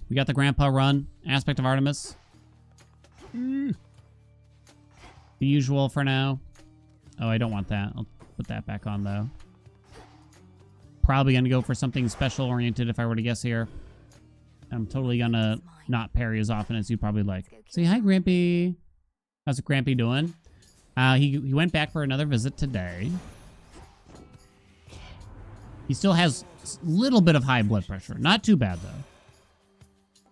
We got the grandpa run aspect of Artemis. The usual for now. Oh, I don't want that. I'll put that back on, though. Probably going to go for something special oriented if I were to guess here. I'm totally going to not parry as often as you probably like. Say hi, Grampy. How's Grampy doing? He went back for another visit today. He still has a little bit of high blood pressure. Not too bad, though.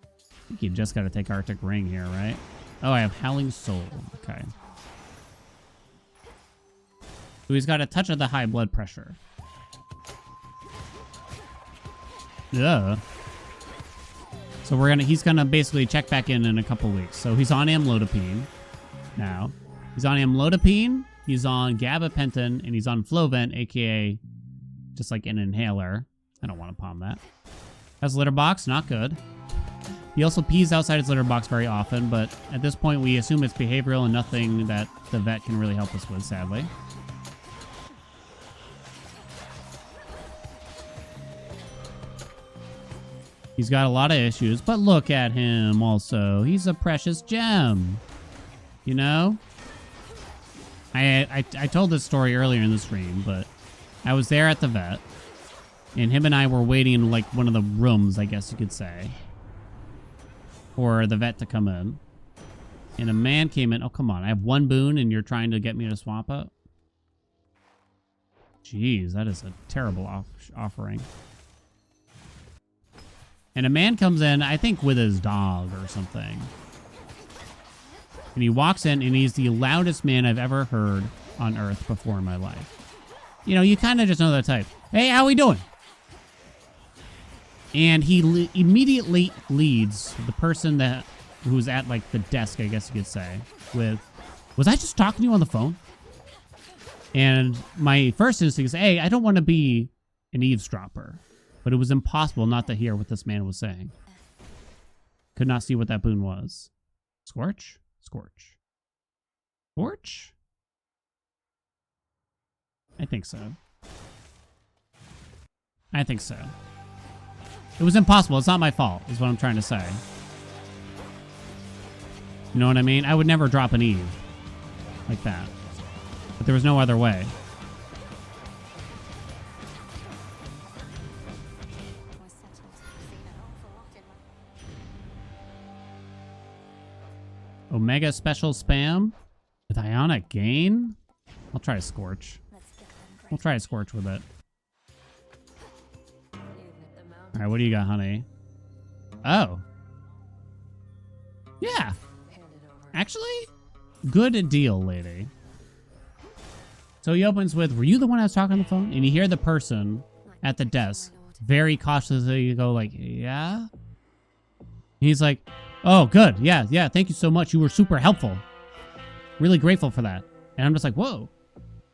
I think you just got to take Arctic Ring here, right? Oh, I have Howling Soul. Okay. So he's got a touch of the high blood pressure. Yeah. So he's gonna basically check back in a couple weeks. So he's on amlodipine now. He's on amlodipine, he's on gabapentin, and he's on Flovent, aka just like an inhaler. I don't want to palm that. Has a litter box, not good. He also pees outside his litter box very often, but at this point we assume it's behavioral and nothing that the vet can really help us with, sadly. He's got a lot of issues, but look at him also. He's a precious gem. You know? I told this story earlier in the stream, but I was there at the vet, and him and I were waiting in like one of the rooms, I guess you could say, for the vet to come in. And a man came in. Oh, come on. I have one boon, and you're trying to get me to swap it? Jeez, that is a terrible offering. And a man comes in, I think with his dog or something. And he walks in, and he's the loudest man I've ever heard on Earth before in my life. You know, you kind of just know that type. Hey, how we doing? And he immediately leads the person who's at, like, the desk, I guess you could say, with, was I just talking to you on the phone? And my first instinct is, hey, I don't want to be an eavesdropper. But it was impossible not to hear what this man was saying. Could not see what that boon was. Scorch? Scorch. Scorch? I think so. I think so. It was impossible. It's not my fault, is what I'm trying to say. You know what I mean? I would never drop an Eve like that. But there was no other way. Omega special spam with Ionic Gain? I'll try a Scorch. We'll try a Scorch with it. Alright, what do you got, honey? Oh. Yeah. Actually, good deal, lady. So he opens with, were you the one I was talking on the phone? And you hear the person at the desk very cautiously go like, yeah? And he's like, oh, good. Yeah, thank you so much. You were super helpful. Really grateful for that. And I'm just like, whoa.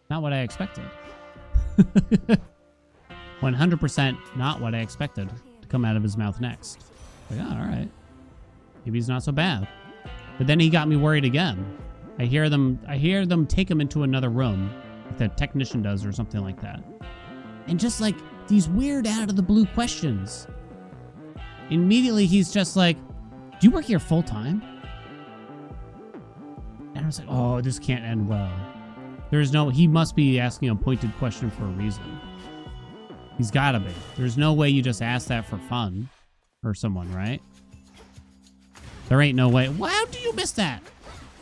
Not what I expected. 100% not what I expected to come out of his mouth next. Like, oh, all right. Maybe he's not so bad. But then he got me worried again. I hear them take him into another room, like the technician does or something like that. And just like these weird out of the blue questions. Immediately he's just like, do you work here full time? And I was like, oh, this can't end well. He must be asking a pointed question for a reason. He's gotta be. There's no way you just ask that for fun or someone, right? There ain't no way. Well, how do you miss that?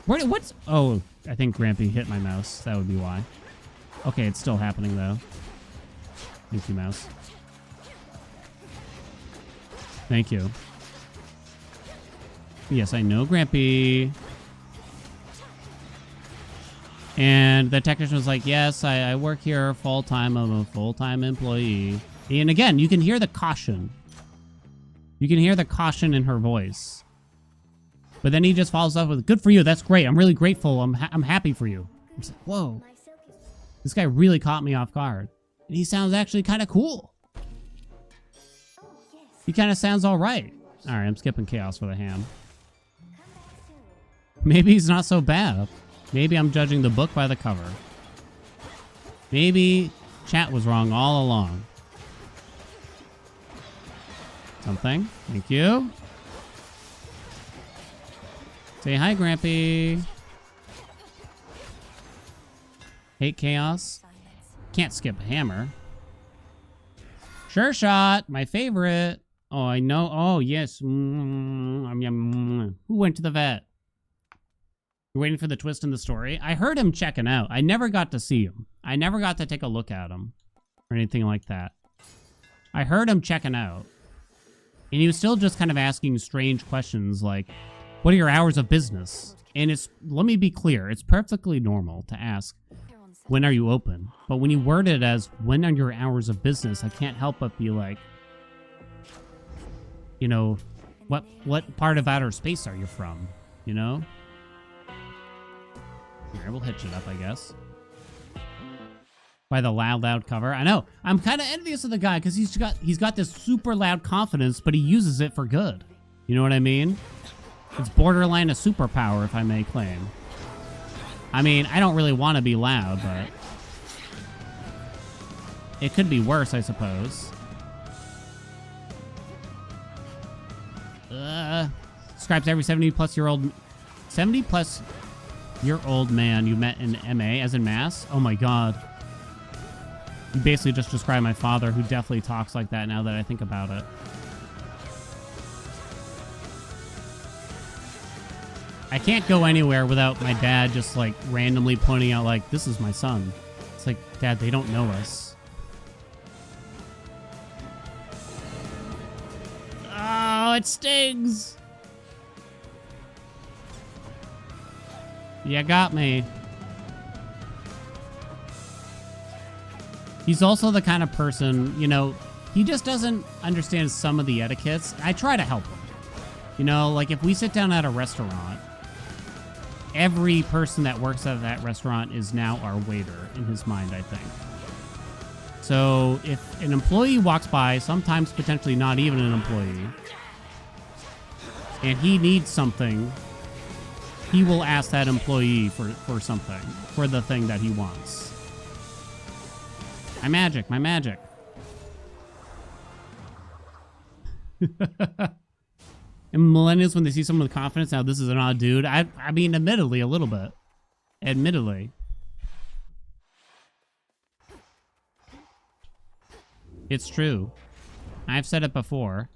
What's, oh, I think Grampy hit my mouse. That would be why. Okay, it's still happening though. Thank you, mouse. Thank you. Yes, I know, Grampy. And the technician was like, yes, I work here full-time. I'm a full-time employee. And again, you can hear the caution. You can hear the caution in her voice. But then he just follows up with, good for you. That's great. I'm really grateful. I'm happy for you. I'm just like, whoa. This guy really caught me off guard. And he sounds actually kind of cool. He kind of sounds all right. All right, I'm skipping chaos for the ham. Maybe he's not so bad. Maybe I'm judging the book by the cover. Maybe chat was wrong all along. Something. Thank you. Say hi, Grampy. Hate chaos. Can't skip a hammer. Sure shot, my favorite. Oh, I know. Oh, yes. Who went to the vet? You're waiting for the twist in the story? I heard him checking out. I never got to see him. I never got to take a look at him or anything like that. I heard him checking out. And he was still just kind of asking strange questions like, what are your hours of business? And it's, let me be clear, it's perfectly normal to ask, when are you open? But when you word it as, when are your hours of business, I can't help but be like, you know, what part of outer space are you from? You know? Here, we'll hitch it up, I guess. By the loud cover. I know. I'm kind of envious of the guy because he's got this super loud confidence, but he uses it for good. You know what I mean? It's borderline a superpower, if I may claim. I mean, I don't really want to be loud, but it could be worse, I suppose. Describes every 70-plus-year-old man you met in MA, as in mass. Oh my god. You basically just described my father, who definitely talks like that now that I think about it. I can't go anywhere without my dad just like randomly pointing out like, this is my son. It's like, Dad, they don't know us. Oh, it stings. You got me. He's also the kind of person, you know, he just doesn't understand some of the etiquettes. I try to help him. You know, like if we sit down at a restaurant, every person that works at that restaurant is now our waiter in his mind, I think. So if an employee walks by, sometimes potentially not even an employee, and he needs something, he will ask that employee for something, for the thing that he wants. My magic, my magic. And millennials, when they see someone with confidence, now this is an odd dude. I mean, admittedly, a little bit. Admittedly. It's true. I've said it before.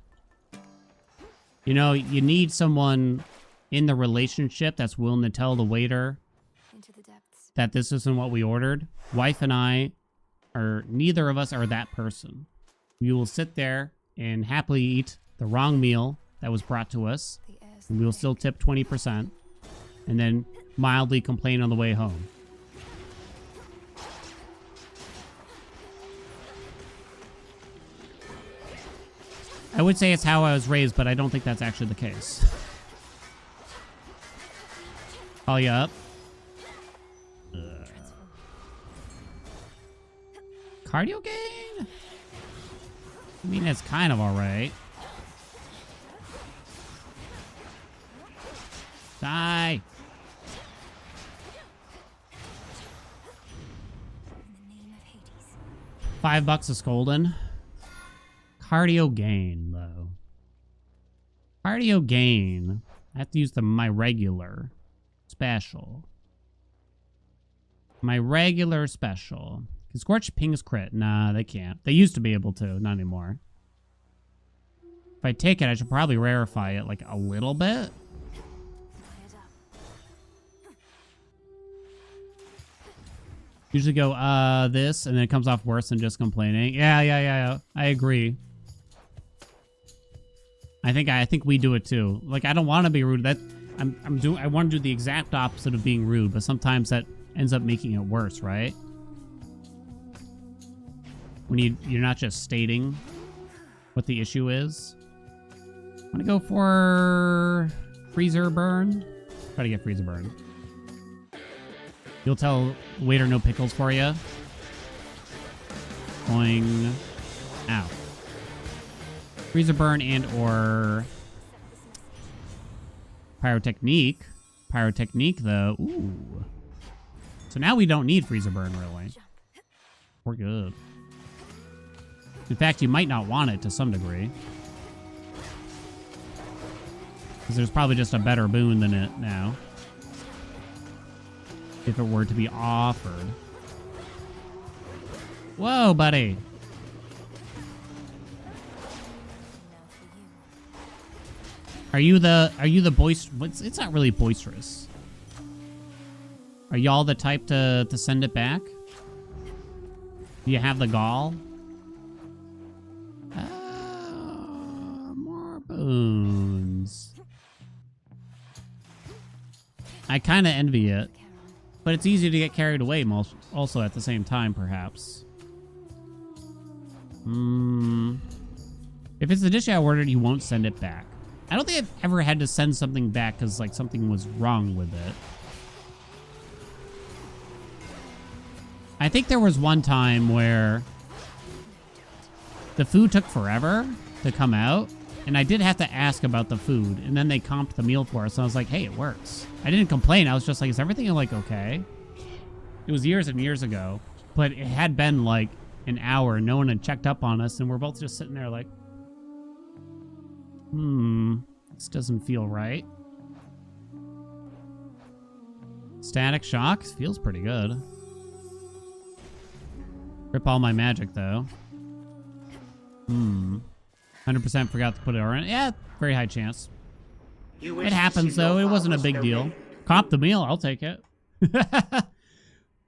You know, you need someone in the relationship that's willing to tell the waiter that this isn't what we ordered. Wife and I are, neither of us are that person. We will sit there and happily eat the wrong meal that was brought to us, and we will still tip 20%, and then mildly complain on the way home. I would say it's how I was raised, but I don't think that's actually the case. Call you up. Cardio gain? I mean, it's kind of alright. Die. $5 a scolding. Cardio gain, though. Cardio gain. I have to use my regular special. My regular special. Can Scorch pings crit? Nah, they can't. They used to be able to, not anymore. If I take it, I should probably rarefy it like a little bit. Usually go, this, and then it comes off worse than just complaining. Yeah. I agree. I think we do it too. Like, I don't want to be rude. I want to do the exact opposite of being rude, but sometimes that ends up making it worse, right? When you're not just stating what the issue is. I'm gonna go for freezer burn. Try to get freezer burn. You'll tell waiter no pickles for you. Going. Ow. Freezer burn and or pyrotechnique. Pyrotechnique though. Ooh. So now we don't need freezer burn really. We're good. In fact, you might not want it to some degree. Because there's probably just a better boon than it now. If it were to be offered. Whoa, buddy. Are you the boisterous? It's not really boisterous. Are y'all the type to send it back? Do you have the gall? More boons. I kind of envy it. But it's easy to get carried away also at the same time, perhaps. If it's the dish I ordered, you won't send it back. I don't think I've ever had to send something back because, like, something was wrong with it. I think there was one time where the food took forever to come out, and I did have to ask about the food, and then they comped the meal for us, and I was like, hey, it works. I didn't complain. I was just like, is everything, like, okay? It was years and years ago, but it had been, like, an hour. No one had checked up on us, and we're both just sitting there like, this doesn't feel right. Static shock feels pretty good. Rip all my magic, though. 100% forgot to put it on. Yeah, very high chance. It happens, though. It wasn't a big deal. Comp the meal. I'll take it.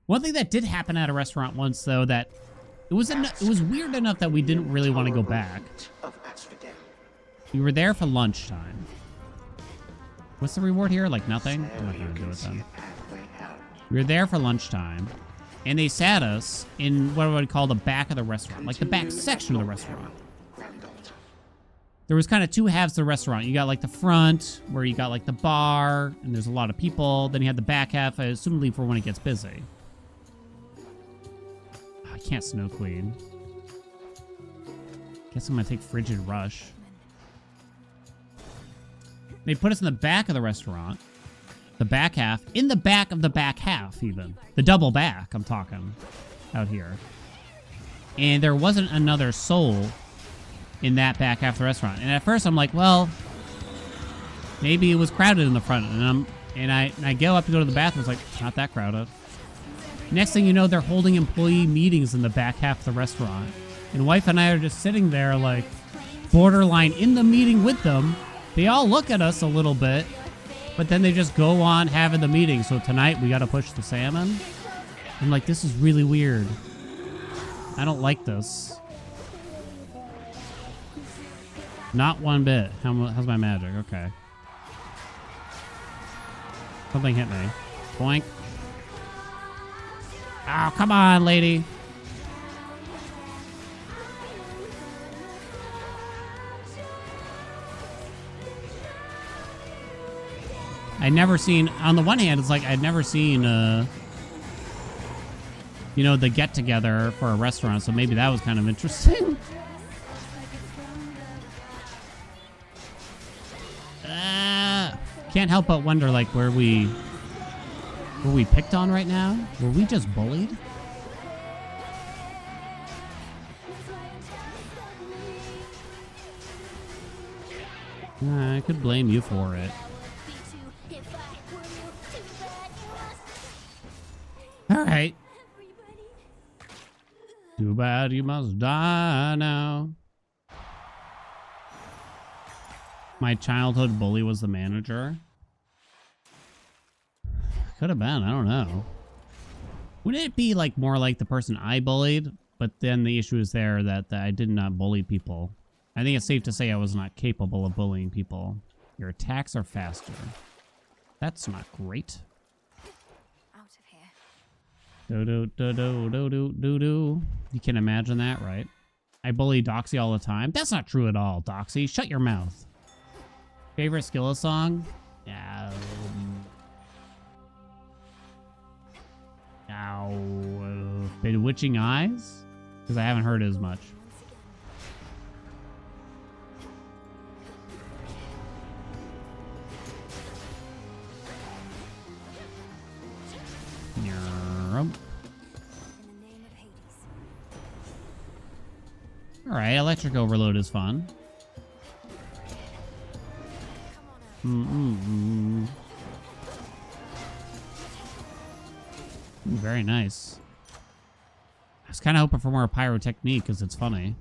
One thing that did happen at a restaurant once, though, that it was weird enough that we didn't really want to go back. We were there for lunchtime. What's the reward here? Like nothing? I'm not going to do it then. We were there for lunchtime, and they sat us in what I would call the back of the restaurant, like the back section of the restaurant. There was kind of two halves of the restaurant. You got like the front, where you got like the bar, and there's a lot of people. Then you had the back half, assumably for when it gets busy. Oh, I can't Snow Queen. Guess I'm gonna take Frigid Rush. They put us in the back of the restaurant. The back half. In the back of the back half, even. The double back, I'm talking. Out here. And there wasn't another soul in that back half of the restaurant. And at first I'm like, well, maybe it was crowded in the front. And I go up to go to the bathroom. It's like, it's not that crowded. Next thing you know, they're holding employee meetings in the back half of the restaurant. And wife and I are just sitting there like borderline in the meeting with them. They all look at us a little bit, but then they just go on having the meeting. So tonight we got to push the salmon. I'm like, this is really weird. I don't like this. Not one bit. How's my magic? Okay. Something hit me. Boink. Oh, come on, lady. I'd never seen, on the one hand, it's like I'd never seen, you know, the get-together for a restaurant, so maybe that was kind of interesting. Can't help but wonder, like, were we picked on right now? Were we just bullied? I could blame you for it. All right. Too bad you must die now. My childhood bully was the manager. Could have been. I don't know. Wouldn't it be like more like the person I bullied? But then the issue is there that I did not bully people. I think it's safe to say I was not capable of bullying people. Your attacks are faster. That's not great. Do-do-do-do-do-do-do-do. You can imagine that, right? I bully Doxy all the time. That's not true at all, Doxy. Shut your mouth. Favorite Skilla song? Bewitching Eyes? Because I haven't heard it as much. Alright, Electric Overload is fun. Very nice. I was kind of hoping for more pyrotechnique because it's funny.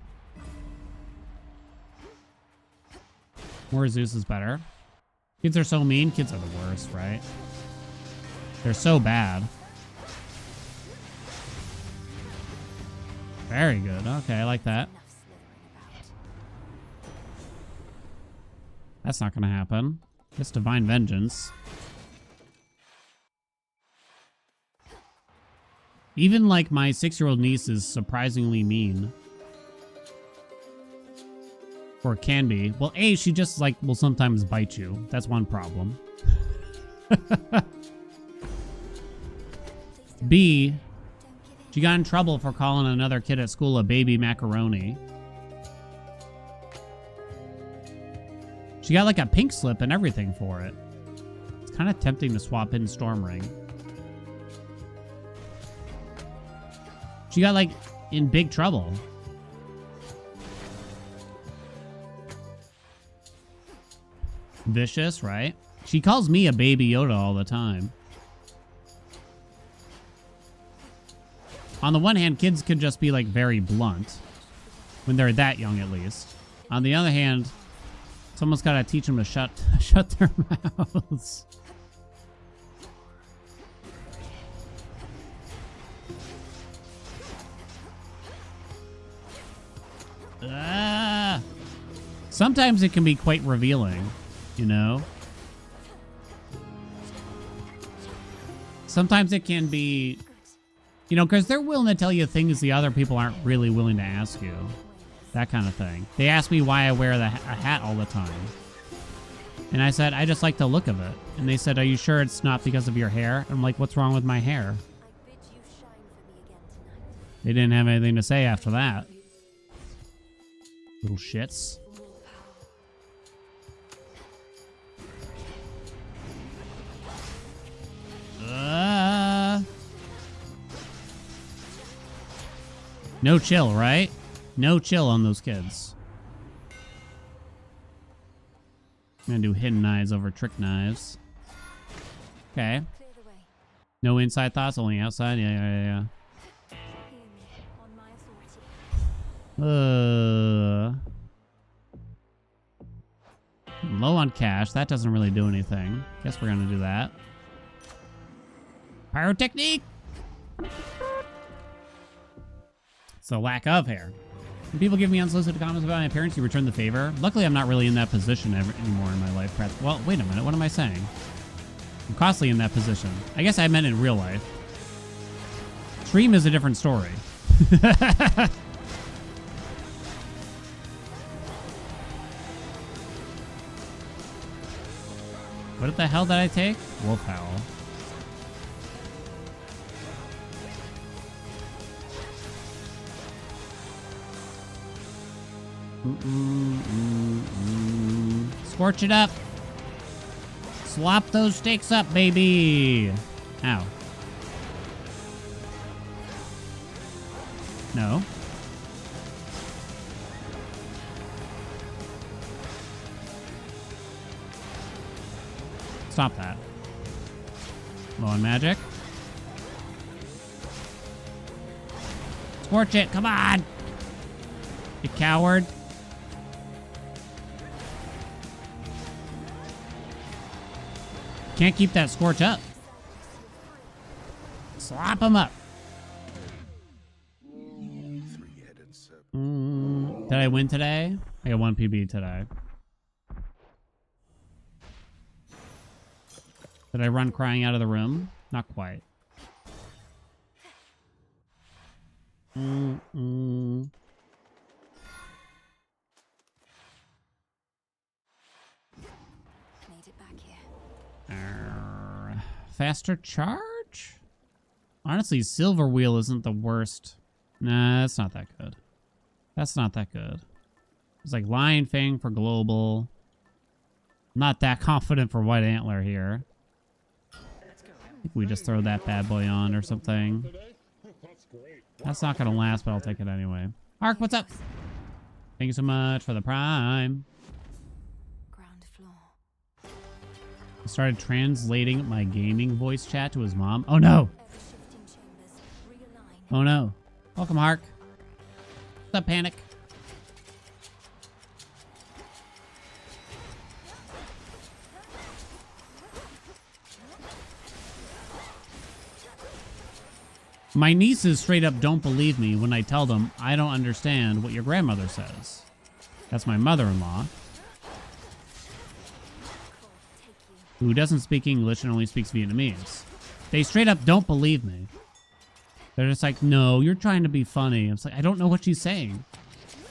More Zeus is better. Kids are so mean. Kids are the worst, right? They're so bad. Very good. Okay, I like that. That's not going to happen. It's divine vengeance. Even like my 6-year-old niece is surprisingly mean. Or can be. Well, A, she just like will sometimes bite you. That's one problem. B, she got in trouble for calling another kid at school a baby macaroni. She got like a pink slip and everything for it. It's kind of tempting to swap in Stormring. She got like in big trouble. Vicious, right? She calls me a baby Yoda all the time. On the one hand, kids could just be like very blunt when they're that young, at least. On the other hand, someone's got to teach them to shut their mouths. Sometimes it can be quite revealing, you know? Sometimes it can be, you know, because they're willing to tell you things the other people aren't really willing to ask you. That kind of thing. They ask me why I wear a hat all the time. And I said, I just like the look of it. And they said, are you sure it's not because of your hair? I'm like, what's wrong with my hair? They didn't have anything to say after that. Little shits. No chill, right? No chill on those kids. I'm gonna do hidden knives over trick knives. Okay. No inside thoughts, only outside? Yeah. Low on cash. That doesn't really do anything. Guess we're gonna do that. Pyrotechnique! It's the lack of hair. When people give me unsolicited comments about my appearance, you return the favor. Luckily, I'm not really in that position anymore in my life. Well, wait a minute. What am I saying? I'm constantly in that position. I guess I meant in real life. Stream is a different story. What the hell did I take? Wolf Howl. Scorch it up. Slop those steaks up, baby. Ow. No. Stop that. Low on magic. Scorch it. Come on. You coward. Can't keep that scorch up. Slap him up. Did I win today? I got 1 PB today. Did I run crying out of the room? Not quite. Made it back here. Faster charge? Honestly, Silver Wheel isn't the worst. Nah, that's not that good. That's not that good. It's like Lion Fang for global. Not that confident for White Antler here. I think we just throw that bad boy on or something. That's not gonna last, but I'll take it anyway. Ark, what's up? Thank you so much for the prime. Ground floor. He started translating my gaming voice chat to his mom. Oh no! Oh no. Welcome, Hark. What's up, Panic? My nieces straight up don't believe me when I tell them I don't understand what your grandmother says. That's my mother-in-law, who doesn't speak English and only speaks Vietnamese. They straight up don't believe me. They're just like, no, you're trying to be funny. I'm like, I don't know what she's saying.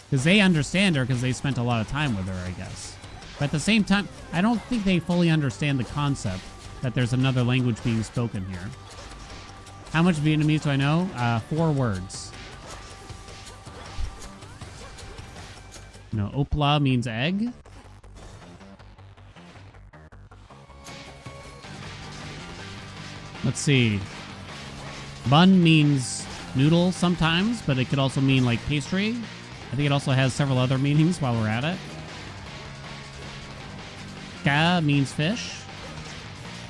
Because they understand her because they spent a lot of time with her, I guess. But at the same time, I don't think they fully understand the concept that there's another language being spoken here. How much Vietnamese do I know? 4 words. No, opla means egg. Let's see. Bun means noodle sometimes, but it could also mean like pastry. I think it also has several other meanings while we're at it. Ka means fish.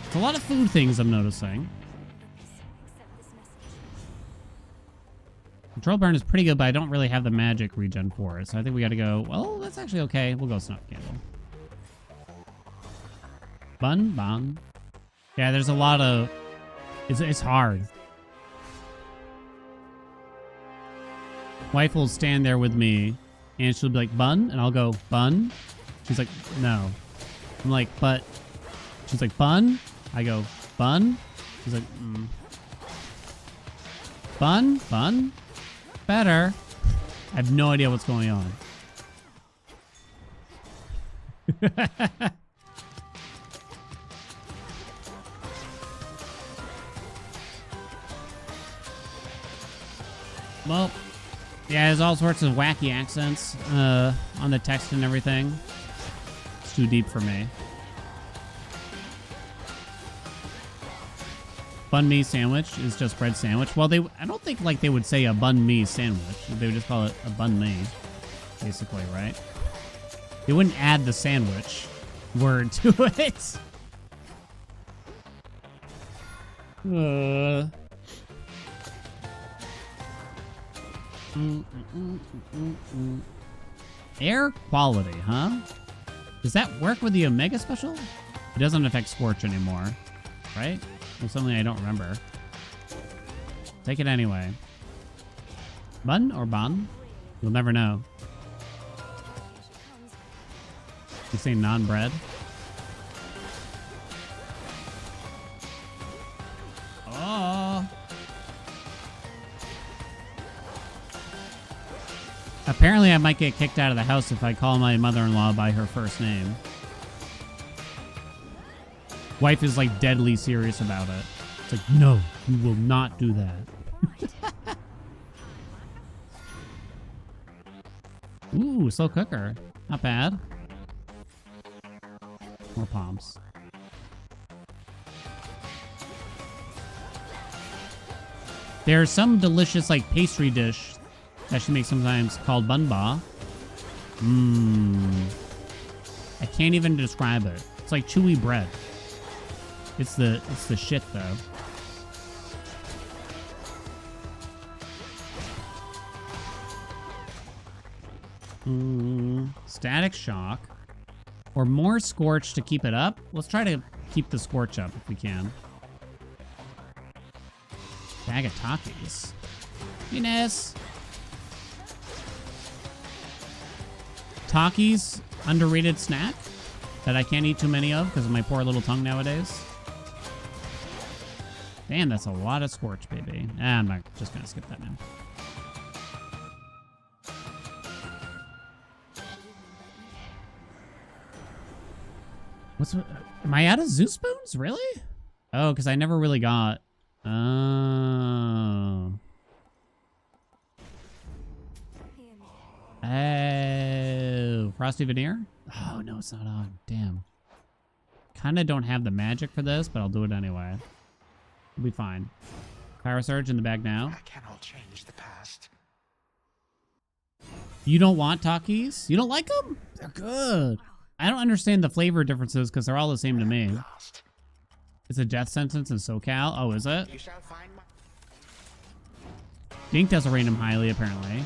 It's a lot of food things I'm noticing. Control burn is pretty good, but I don't really have the magic regen for it. So I think we got to go, well, that's actually okay. We'll go snuff candle. Bun. Yeah, there's a lot of... It's hard. Wife will stand there with me, and she'll be like, bun? And I'll go, bun? She's like, no. I'm like, but... She's like, bun? I go, bun? She's like, Bun? Better. I have no idea what's going on. Well, yeah, there's all sorts of wacky accents on the text and everything. It's too deep for me. Bun mi sandwich is just bread sandwich. Well, I don't think like they would say a bun mi sandwich. They would just call it a bun mi, basically, right? They wouldn't add the sandwich word to it. Air quality, huh? Does that work with the Omega special? It doesn't affect Scorch anymore, right? Well, something I don't remember. Take it anyway. Bun or bon? You'll never know. You say non-bread? Oh. Apparently I might get kicked out of the house if I call my mother-in-law by her first name. Wife is like deadly serious about it. It's like, no, you will not do that. Ooh, slow cooker. Not bad. More palms. There's some delicious like pastry dish that she makes sometimes called bun ba. I can't even describe it. It's like chewy bread. It's the shit though. Static shock. Or more Scorch to keep it up. Let's try to keep the Scorch up if we can. Bag of Takis. Venus. Takis, underrated snack that I can't eat too many of because of my poor little tongue nowadays. Damn, that's a lot of Scorch, baby. I'm not just gonna skip that now. Am I out of Zeus spoons? Really? Oh, because I never really got... Oh. Oh. Frosty Veneer? Oh, no, it's not on. Damn. Kind of don't have the magic for this, but I'll do it anyway. We'll be fine. Power Surge in the bag now. I cannot change the past. You don't want Takis? You don't like them? They're good. I don't understand the flavor differences because they're all the same to me. It's a death sentence in SoCal. Oh, is it? Dink does a random highly, apparently.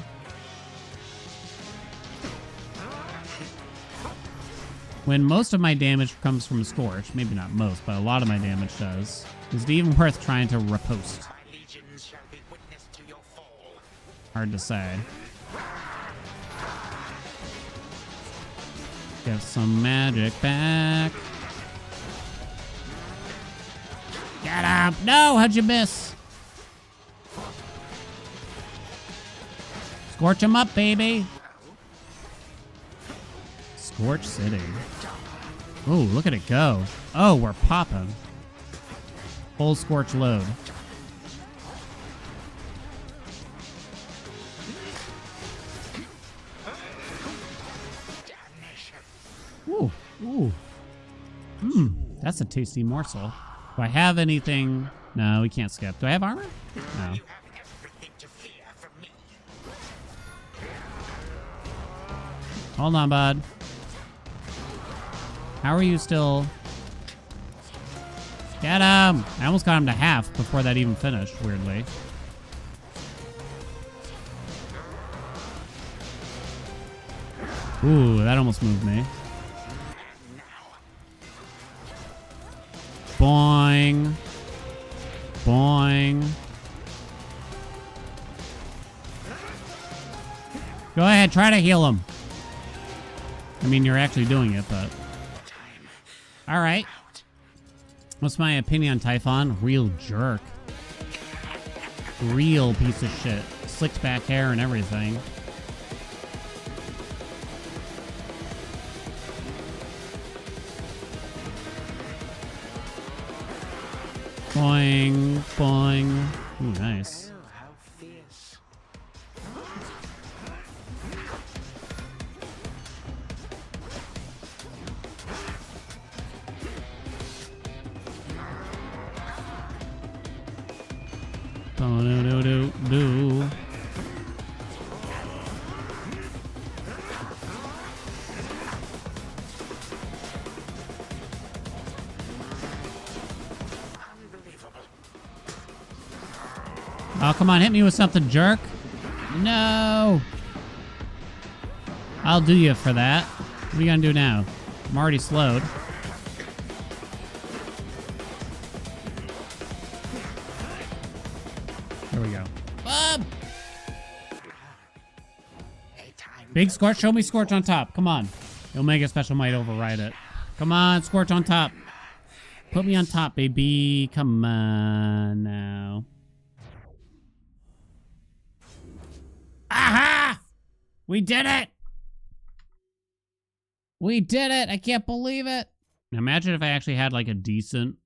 When most of my damage comes from Scorch, maybe not most, but a lot of my damage does, is it even worth trying to riposte? Hard to say. Get some magic back. Get up! No! How'd you miss? Scorch him up, baby! Scorch City. Oh, look at it go. Oh, we're popping. Full Scorch load. Ooh, ooh. That's a tasty morsel. Do I have anything? No, we can't skip. Do I have armor? No. Hold on, bud. How are you still? Get him! I almost got him to half before that even finished, weirdly. Ooh, that almost moved me. Boing. Boing. Go ahead, try to heal him. I mean, you're actually doing it, but... Alright. What's my opinion on Typhon? Real jerk. Real piece of shit. Slicked back hair and everything. Boing, boing. Ooh, nice. Do. Oh, come on, hit me with something, jerk. No. I'll do you for that. What are you gonna do now? I'm already slowed. There we go. Bob! Big Scorch, show me Scorch on top. Come on. Omega Special might override it. Come on, Scorch on top. Put me on top, baby. Come on now. Aha! We did it! We did it! I can't believe it! Now imagine if I actually had like a decent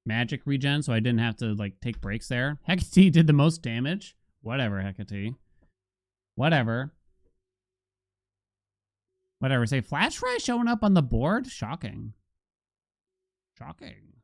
magic regen, so I didn't have to like take breaks there. Hecate did the most damage. Whatever, Hecate. Whatever. Whatever. Say Flash Fry showing up on the board? Shocking. Shocking.